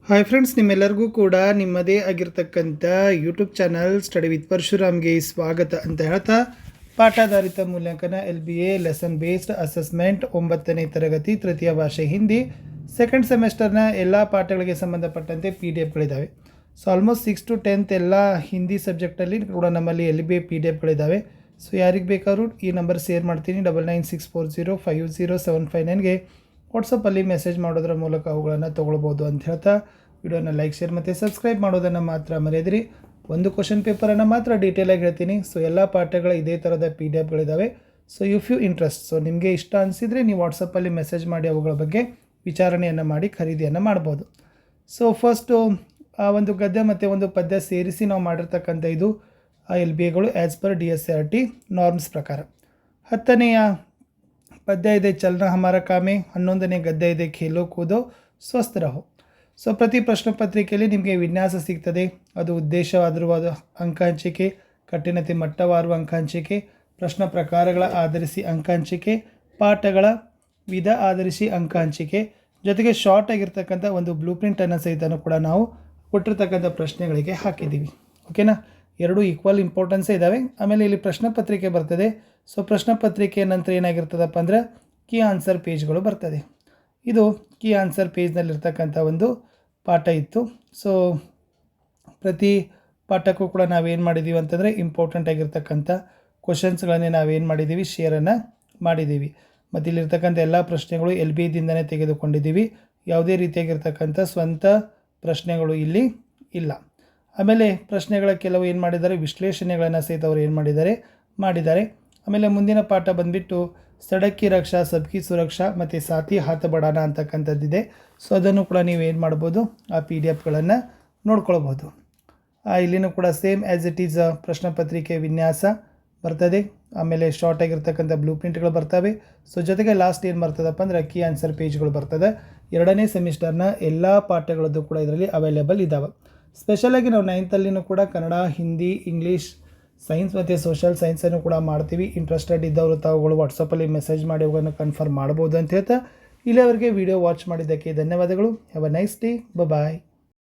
Hi friends, ನಿಮ್ಮೆಲ್ಲರಿಗೂ ಕೂಡ ನಿಮ್ಮದೇ ಆಗಿರ್ತಕ್ಕಂಥ ಯೂಟ್ಯೂಬ್ ಚಾನಲ್ ಸ್ಟಡಿ ವಿತ್ ಪರಶುರಾಮ್ಗೆ ಸ್ವಾಗತ ಅಂತ ಹೇಳ್ತಾ, ಪಾಠಾಧಾರಿತ ಮೂಲ್ಯಾಂಕನ LBA ಲೆಸನ್ ಬೇಸ್ಡ್ ಅಸೆಸ್ಮೆಂಟ್ 9ನೇ ತರಗತಿ ತೃತೀಯ ಭಾಷೆ ಹಿಂದಿ ಸೆಕೆಂಡ್ ಸೆಮೆಸ್ಟರ್ನ ಎಲ್ಲ ಪಾಠಗಳಿಗೆ ಸಂಬಂಧಪಟ್ಟಂತೆ PDFಗಳಿದ್ದಾವೆ. ಸೊ ಆಲ್ಮೋಸ್ಟ್ 6 to 10th ಎಲ್ಲ ಹಿಂದಿ ಸಬ್ಜೆಕ್ಟಲ್ಲಿ ಕೂಡ ನಮ್ಮಲ್ಲಿ LBA PDFಗಳಿದ್ದಾವೆ. ಸೊ ಯಾರಿಗೆ ಬೇಕಾದ್ರೂ ಈ ನಂಬರ್ ಶೇರ್ ಮಾಡ್ತೀನಿ, 9964050759ಗೆ ವಾಟ್ಸಪ್ಪಲ್ಲಿ ಮೆಸೇಜ್ ಮಾಡೋದ್ರ ಮೂಲಕ ಅವುಗಳನ್ನು ತೊಗೊಳ್ಬೋದು ಅಂತ ಹೇಳ್ತಾ, ವಿಡಿಯೋನ ಲೈಕ್, ಶೇರ್ ಮತ್ತು ಸಬ್ಸ್ಕ್ರೈಬ್ ಮಾಡೋದನ್ನು ಮಾತ್ರ ಮರೆಯದಿರಿ. ಒಂದು ಕ್ವಶನ್ ಪೇಪರನ್ನು ಮಾತ್ರ ಡೀಟೇಲಾಗಿ ಹೇಳ್ತೀನಿ. ಸೊ ಎಲ್ಲ ಪಾಠಗಳ ಇದೇ ಥರದ PDFಗಳಿದ್ದಾವೆ. So if you interest, so ನಿಮಗೆ ಇಷ್ಟ ಅನಿಸಿದರೆ ನೀವು ವಾಟ್ಸಪ್ಪಲ್ಲಿ ಮೆಸೇಜ್ ಮಾಡಿ ಅವುಗಳ ಬಗ್ಗೆ ವಿಚಾರಣೆಯನ್ನು ಮಾಡಿ ಖರೀದಿಯನ್ನು ಮಾಡ್ಬೋದು. ಸೊ ಫಸ್ಟು ಆ ಒಂದು ಗದ್ಯ ಮತ್ತು ಒಂದು ಪದ್ಯ ಸೇರಿಸಿ ನಾವು ಮಾಡಿರ್ತಕ್ಕಂಥ ಇದು LBAಗಳು ಆ್ಯಸ್ ಪರ್ DSCRT ನಾರ್ಮ್ಸ್ ಪ್ರಕಾರ. 10ನೇಯ ಪದ್ಯ ಇದೆ ಚಲನ ಹಮಾರ ಕಾಮೆ, 11ನೇ ಗದ್ಯ ಇದೆ ಖೇಲೋ ಕೂದೋ ಸ್ವಸ್ಥ ರಹೋ. ಸೊ ಪ್ರತಿ ಪ್ರಶ್ನೆ ಪತ್ರಿಕೆಯಲ್ಲಿ ನಿಮಗೆ ವಿನ್ಯಾಸ ಸಿಗ್ತದೆ. ಅದು ಉದ್ದೇಶವಾದಿರುವ ಅಂಕ ಹಂಚಿಕೆ, ಕಠಿಣತೆ ಮಟ್ಟವಾರುವ ಅಂಕ ಹಂಚಿಕೆ, ಪ್ರಶ್ನೆ ಪ್ರಕಾರಗಳ ಆಧರಿಸಿ ಅಂಕ ಹಂಚಿಕೆ, ಪಾಠಗಳ ವಿಧ ಆಧರಿಸಿ ಅಂಕ ಹಂಚಿಕೆ, ಜೊತೆಗೆ ಶಾರ್ಟ್ ಆಗಿರ್ತಕ್ಕಂಥ ಒಂದು ಬ್ಲೂ ಪ್ರಿಂಟನ್ನು ಸಹಿತನೂ ಕೂಡ ನಾವು ಕೊಟ್ಟಿರ್ತಕ್ಕಂಥ ಪ್ರಶ್ನೆಗಳಿಗೆ ಹಾಕಿದ್ದೀವಿ. ಓಕೆನಾ, ಎರಡು ಈಕ್ವಲ್ ಇಂಪಾರ್ಟೆನ್ಸೇ ಇದ್ದಾವೆ. ಆಮೇಲೆ ಇಲ್ಲಿ ಪ್ರಶ್ನೆ ಪತ್ರಿಕೆ ಬರ್ತದೆ. ಸೊ ಪ್ರಶ್ನೆ ಪತ್ರಿಕೆ ನಂತರ ಏನಾಗಿರ್ತದಪ್ಪ ಅಂದರೆ ಕೀ ಆನ್ಸರ್ ಪೇಜ್ಗಳು ಬರ್ತದೆ. ಇದು ಕೀ ಆನ್ಸರ್ ಪೇಜ್ನಲ್ಲಿರ್ತಕ್ಕಂಥ ಒಂದು ಪಾಠ ಇತ್ತು. ಸೊ ಪ್ರತಿ ಪಾಠಕ್ಕೂ ಕೂಡ ನಾವೇನು ಮಾಡಿದ್ದೀವಿ ಅಂತಂದರೆ ಇಂಪಾರ್ಟೆಂಟ್ ಆಗಿರ್ತಕ್ಕಂಥ ಕ್ವಶನ್ಸ್ಗಳನ್ನೇ ನಾವೇನು ಮಾಡಿದ್ದೀವಿ, ಶೇರನ್ನು ಮಾಡಿದ್ದೀವಿ. ಮತ್ತು ಇಲ್ಲಿರ್ತಕ್ಕಂಥ ಎಲ್ಲ ಪ್ರಶ್ನೆಗಳು LBAದಿಂದನೇ ತೆಗೆದುಕೊಂಡಿದ್ದೀವಿ. ಯಾವುದೇ ರೀತಿಯಾಗಿರ್ತಕ್ಕಂಥ ಸ್ವಂತ ಪ್ರಶ್ನೆಗಳು ಇಲ್ಲಿ ಇಲ್ಲ. ಆಮೇಲೆ ಪ್ರಶ್ನೆಗಳ ಕೆಲವು ಏನು ಮಾಡಿದ್ದಾರೆ, ವಿಶ್ಲೇಷಣೆಗಳನ್ನು ಸಹಿತ ಅವರು ಏನು ಮಾಡಿದ್ದಾರೆ. ಆಮೇಲೆ ಮುಂದಿನ ಪಾಠ ಬಂದುಬಿಟ್ಟು ಸಡಕ್ಕಿ ರಕ್ಷಾ ಸಬ್ಕಿ ಸುರಕ್ಷಾ ಮತ್ತು ಸಾಥಿ ಹಾತ್ ಬಡಾನ ಅಂತಕ್ಕಂಥದ್ದಿದೆ. ಸೊ ಅದನ್ನು ಕೂಡ ನೀವು ಏನು ಮಾಡ್ಬೋದು, ಆ PDFಗಳನ್ನು ನೋಡ್ಕೊಳ್ಬೋದು. ಇಲ್ಲಿನೂ ಕೂಡ ಸೇಮ್ ಆ್ಯಸ್ ಇಟ್ ಈಸ್ ಪ್ರಶ್ನೆ ಪತ್ರಿಕೆ ವಿನ್ಯಾಸ ಬರ್ತದೆ. ಆಮೇಲೆ ಶಾರ್ಟ್ ಆಗಿರ್ತಕ್ಕಂಥ ಬ್ಲೂ ಪ್ರಿಂಟ್ಗಳು ಬರ್ತವೆ. ಸೊ ಜೊತೆಗೆ ಲಾಸ್ಟ್ ಏನು ಬರ್ತದಪ್ಪ ಅಂದರೆ ಕೀ ಆನ್ಸರ್ ಪೇಜ್ಗಳು ಬರ್ತದೆ. 2ನೇ ಸೆಮಿಸ್ಟರ್ನ ಎಲ್ಲ ಪಾಠಗಳದ್ದು ಕೂಡ ಇದರಲ್ಲಿ ಅವೈಲೇಬಲ್ ಇದ್ದಾವೆ. ಸ್ಪೆಷಲಾಗಿ ನಾವು 9th ಕೂಡ ಕನ್ನಡ, ಹಿಂದಿ, ಇಂಗ್ಲೀಷ್, ಸೈನ್ಸ್ ಮತ್ತು ಸೋಷಲ್ ಸೈನ್ಸನ್ನು ಕೂಡ ಮಾಡ್ತೀವಿ. ಇಂಟ್ರೆಸ್ಟೆಡ್ ಇದ್ದವರು ತಾವುಗಳು ವಾಟ್ಸಪ್ಪಲ್ಲಿ ಮೆಸೇಜ್ ಮಾಡಿ ಅವುಗಳನ್ನು ಕನ್ಫರ್ಮ್ ಮಾಡ್ಬೋದು ಅಂತ ಹೇಳ್ತಾ, ಇಲ್ಲಿವರೆಗೆ ವಿಡಿಯೋ ವಾಚ್ ಮಾಡಿದ್ದಕ್ಕೆ ಧನ್ಯವಾದಗಳು. Have a nice day. Bye.